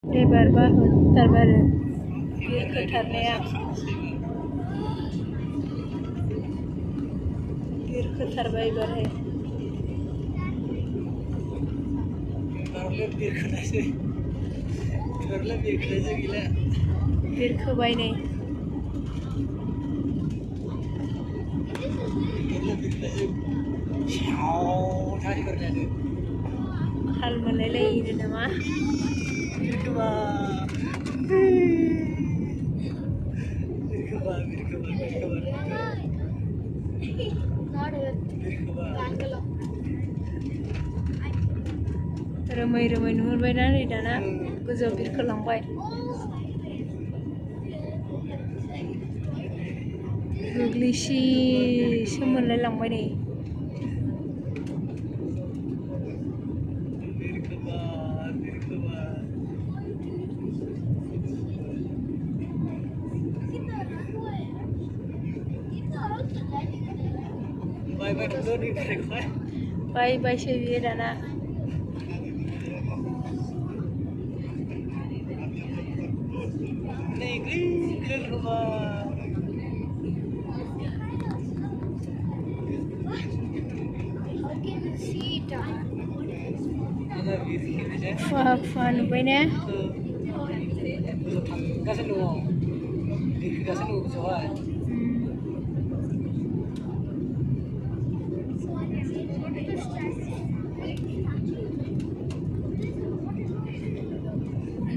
एबारबा होथारबाय आरो बिरखोथारनाया बिरखोथारबाय एबारहाय बिरखोबाय नै हाल मोनलायलायो नामा रोमै रोमै नुहुरबायना नै दाना गोजौआव बिरखोलांबाय गोग्लैसिसो मोनलायलांबाय नै बायबायसो बियो दाना खुवा खुवा नुबाय ने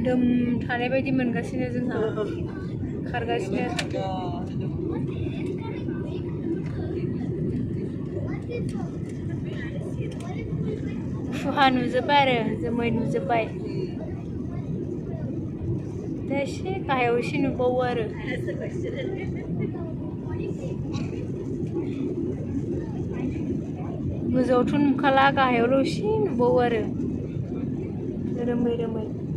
दम थानाय बायदि मोनगासिनो जोंहा खारगासिनो खुहा नुजोब्बाय आरो जोमै नुजोब्बाय दा एसे गाहायाव एसे नुबावो आरो गोजौआवथ' नुखाला गाहायावल' एसे नुबावो आरो रोमै रोमै